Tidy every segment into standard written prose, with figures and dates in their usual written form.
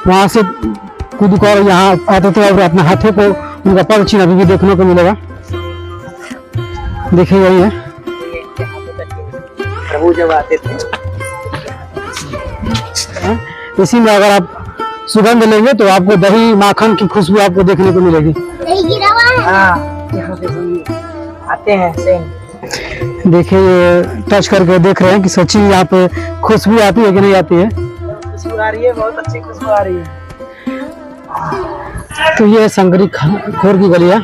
वहाँ से कूद कर यहाँ आते थे और अपने हाथों को उनका पग चिन्ह अभी भी देखने को मिलेगा। देखिए यही है प्रभु जब आते थे। इसी में अगर आप सुगंध लेंगे तो आपको दही माखन की खुशबू आपको देखने को मिलेगी। हाँ, यहाँ पे आते हैं सेम। देखिए ये टच करके देख रहे हैं कि सच्ची यहाँ पे खुशबू आती है कि नहीं आती है। खुशबू आ रही है, बहुत अच्छी खुशबू आ रही है। तो ये संगरी खोर की गली है।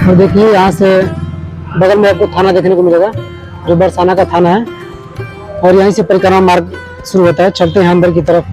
और देखिए यहाँ से बगल में आपको थाना देखने को मिलेगा जो बरसाना का थाना है, और यहीं से परिक्रमा मार्ग शुरू होता है। चलते हैं अंदर की तरफ।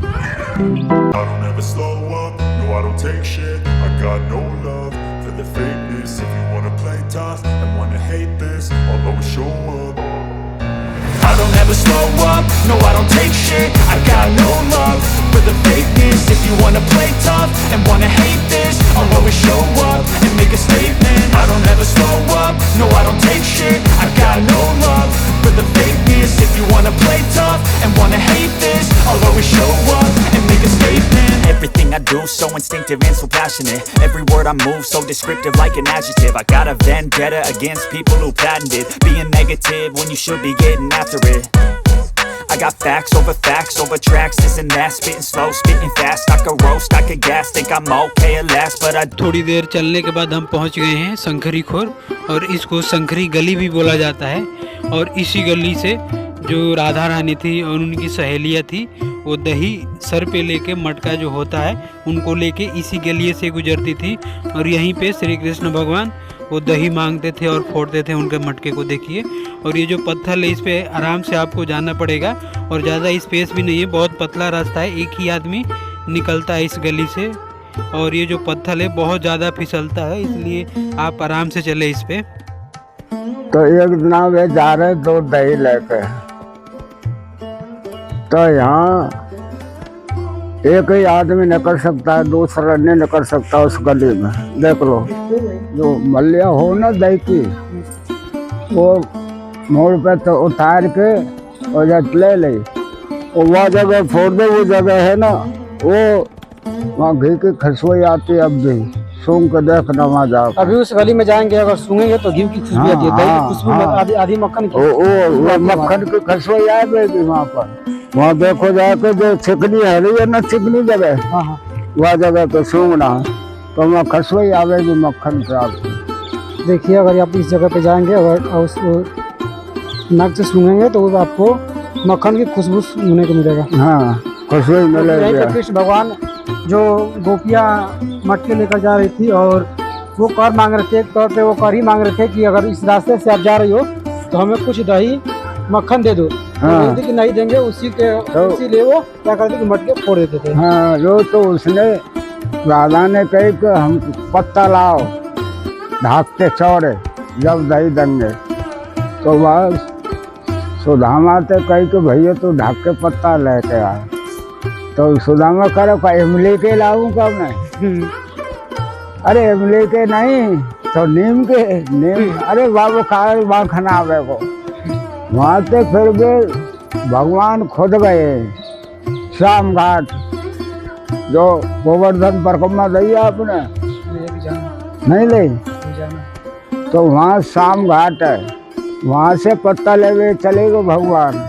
I don't ever slow up, no I don't take shit. I got no love for the fakeness. If you wanna play tough and wanna hate this, I'll always show up and make a statement. I don't ever slow up, no I don't take shit. I got no love for the fakeness. If you wanna play tough and wanna hate this, I'll always show up and make a statement. Everything I do so instinctive and so passionate. Every word I move so descriptive like an adjective. I got a vendetta against people who patented being negative when you should be getting after it. I got facts over tracks, this and that, spitting slow, spitting fast. I could roast, I could gas, think I'm okay at last, but I थोड़ी देर चलने के बाद हम पहुंच गए हैं संखरी खोर, और इसको संखरी गली भी बोला जाता है। और इसी गली से जो राधा रानी थी और उनकी सहेलियाँ थी वो दही सर पे लेके मटका जो होता है उनको लेके इसी गलिये से गुजरती थी, और यहीं पे श्री कृष्ण भगवान वो दही मांगते थे और फोड़ते थे उनके मटके को। देखिए, और ये जो पत्थर है इस पे आराम से आपको जाना पड़ेगा, और ज़्यादा स्पेस भी नहीं है, बहुत पतला रास्ता है, एक ही आदमी निकलता है इस गली से। और ये जो पत्थर है बहुत ज़्यादा फिसलता है, इसलिए आप आराम से चले इस पे। तो एक दिन वे जा रहे दो दही लेके, तो यहाँ एक ही आदमी निकल सकता है, दूसरा नहीं निकल सकता उस गली में। देख लो, जो मल्लिया हो ना दही की, वो मोड़ पे तो उतार के और जब ले ले, वह जगह फोड़ दे, वो जगह है ना, वो वहाँ घी की खुशबू आती है। अब भी सूंघ के देखना वहाँ जाओ। अभी उस गली में जाएंगे, अगर सूंघेंगे तो घी की खुशबू आती है, दही की खुशबू आधी आधी मक्खन की। वो मक्खन की खुशबू आएगी वहाँ पर। वहाँ देखो जाके जो चिकनी है ना, चिकनी जगह, वह जगह पे सूंघना तो वहाँ खुशबू आवेगी मक्खन से आपको। देखिए, अगर आप इस जगह पे जाएंगे अगर उस नाक से सूंघेंगे तो आपको मक्खन की खुशबू सूंघने को मिलेगा। हाँ, खुशबू मिलेगी। कृष्ण भगवान जो गोपियाँ मटके लेकर जा रही थी और वो कर मांग रहे थे, एक तौर पे वो कर ही मांग रहे थे कि अगर इस रास्ते से आप जा रही हो तो हमें कुछ दही मक्खन दे दो। हाँ। कि नहीं देंगे, इसीलिए वो क्या करते कि मटके फोड़ देते थे। हाँ, जो तो उसने राधा ने कही कि हम पत्ता लाओ ढाकते चौड़े जब दही देंगे, तो वह सुदामा से कही कि भैया तू ढाक के पत्ता लेके आए। तो सुदामा करो का इमली के लाऊं का मैं? अरे इमली के नहीं तो नीम के। नीम अरे बाबू खाए वहाँ खाना आवे को। वहाँ से फिर गए भगवान खुद गए शाम घाट, जो गोवर्धन परिक्रमा दी आपने नहीं ले, तो वहाँ शाम घाट है, वहाँ से पत्ता ले चले गए भगवान।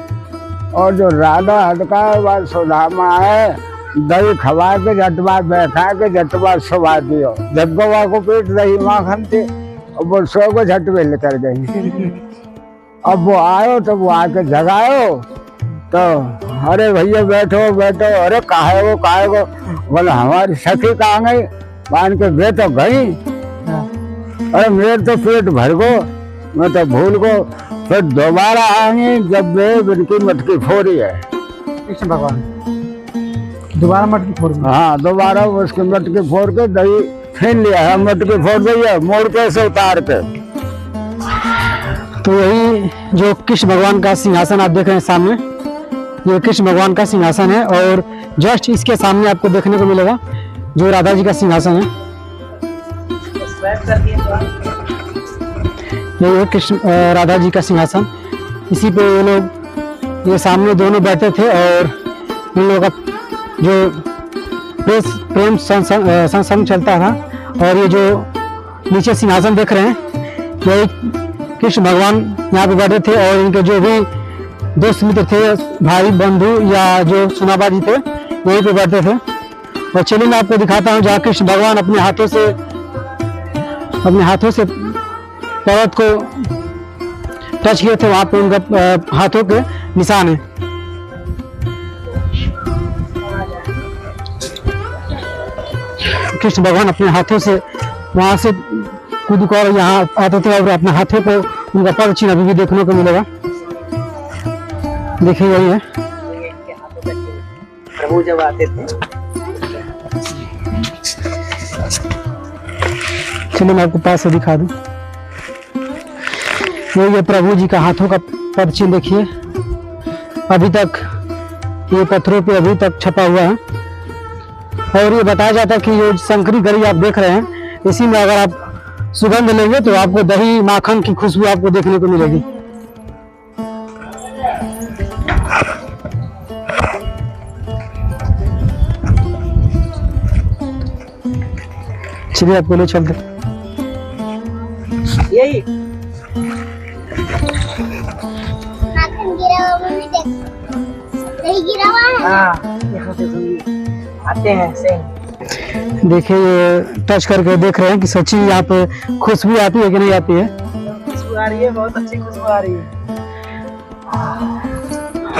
और जो राधा हटका है सुदामा है, दही खवा के झटवा बैठा के झटवा सुबा दियो, झटवा को पेट दही माखन थे, और वो सो को झटवे लेकर गई। अब वो आयो तो वो आके जगायो, तो अरे भैया बैठो बैठो। अरे काहे वो बोले हमारी सखी कहाँ गई? मान के वे तो गई। अरे मेरे तो पेट भर गो, मैं तो भूल गो। फिर दोबारा आएंगे जब वे उनकी मटकी फोड़ी है कृष्ण भगवान, दोबारा मटकी फोड़। हाँ, दोबारा उसकी मटकी फोड़ के दही छीन लिया है, मटकी फोड़ दी है मोड़ के से उतार के। तो यही जो कृष्ण भगवान का सिंहासन आप देख रहे हैं सामने, ये कृष्ण भगवान का सिंहासन है, और जस्ट इसके सामने आपको देखने को मिलेगा जो राधा जी का सिंहासन है। ये कृष्ण राधा जी का सिंहासन, इसी पे ये लोग ये सामने दोनों बैठे थे और इन लोगों का जो प्रेम संग चलता था। और ये जो नीचे सिंहासन देख रहे हैं, यही कृष्ण भगवान यहाँ पे बैठे थे और इनके जो भी दोस्त मित्र थे, भाई बंधु या जो सुनाबा जी थे, यहीं पे बैठते थे। और चलिए मैं आपको दिखाता हूँ जहाँ कृष्ण भगवान अपने हाथों से पर्वत को टच किए थे, वहां पे उनका हाथों के निशान है। कृष्ण भगवान अपने हाथों से वहां से कूद कर यहाँ आते थे और अपने हाथों को उनका पद चिन्ह अभी भी देखने को मिलेगा। देखिए यही है इनके हाथों का चिन्ह। प्रभु जब आते थे, चलिए मैं आपको पास से दिखा दूं। ये प्रभु जी का हाथों का पद चिन्ह देखिए, अभी तक ये पत्थरों पे अभी तक छपा हुआ है। और ये बताया जाता है कि ये शंकरी गली आप देख रहे हैं, इसी में अगर आप सुगंध लेंगे तो आपको दही माखन की खुशबू आपको देखने को मिलेगी। चलिए आपको ले चलते। यही माखन गिरा हुआ मैंने देखा, दही गिरा हुआ है। हाँ, यहाँ से सुनिए, आते हैं सेम। देखिए ये टच करके देख रहे हैं कि सच्ची यहाँ पे खुशबू आती है कि नहीं आती है। खुशबू आ रही है, बहुत अच्छी खुशबू आ रही है।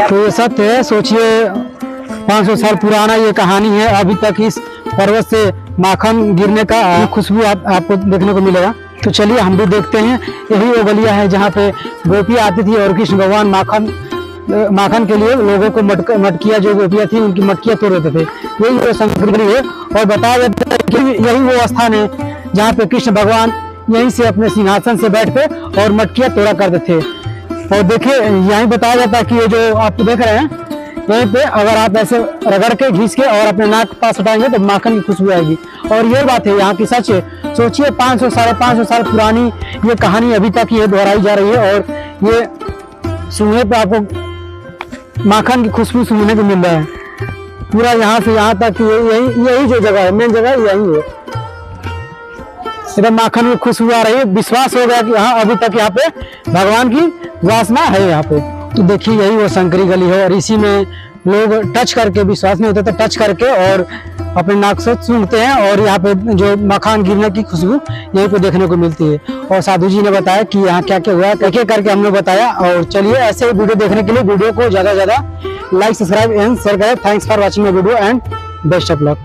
तो ये सत्य है, सोचिए 500 साल पुराना ये कहानी है, अभी तक इस पर्वत से माखन गिरने का खुशबू आपको देखने को मिलेगा। तो चलिए हम भी देखते हैं। यही वो गलिया है जहाँ पे गोपियाँ आती थी और कृष्ण भगवान माखन के लिए लोगों को मटकियाँ जो गोपियाँ थी उनकी मटकियाँ तोड़ देते थे। यही वो शंकर गली है और बताया जाता है कि यही वो स्थान है जहाँ पे कृष्ण भगवान यहीं से अपने सिंहासन से बैठ के और मटकियाँ तोड़ा करते थे। और देखिए यहीं बताया जाता है कि ये जो आप देख रहे हैं, यहीं पे अगर आप ऐसे रगड़ के घिस के और अपने नाक के पास हटाएंगे तो माखन की खुशबू आएगी। और ये बात है यहाँ की सच है। सोचिए 500 साढ़े 500 साल पुरानी ये कहानी अभी तक ये दोहराई जा रही है और ये सुनने पे आपको माखन की खुशबू सुनने को मिल रहा है। पूरा यहाँ से यहाँ तक यही जो जगह है, मेन जगह यही है, एकदम माखन की खुशबू आ रही है। विश्वास हो गया कि हाँ अभी तक यहाँ पे भगवान की वासना है यहाँ पे। तो देखिए यही वो शंकरी गली है और इसी में लोग टच करके, विश्वास नहीं होता तो टच करके और अपने नाक से सूंघते हैं और यहाँ पे जो मखान गिरने की खुशबू यहीं पे देखने को मिलती है। और साधु जी ने बताया कि यहाँ क्या क्या हुआ है, एक एक करके हमने बताया। और चलिए ऐसे वीडियो देखने के लिए वीडियो को ज्यादा से ज्यादा लाइक, सब्सक्राइब एंड शेयर करें। Thanks for watching my video and best of luck.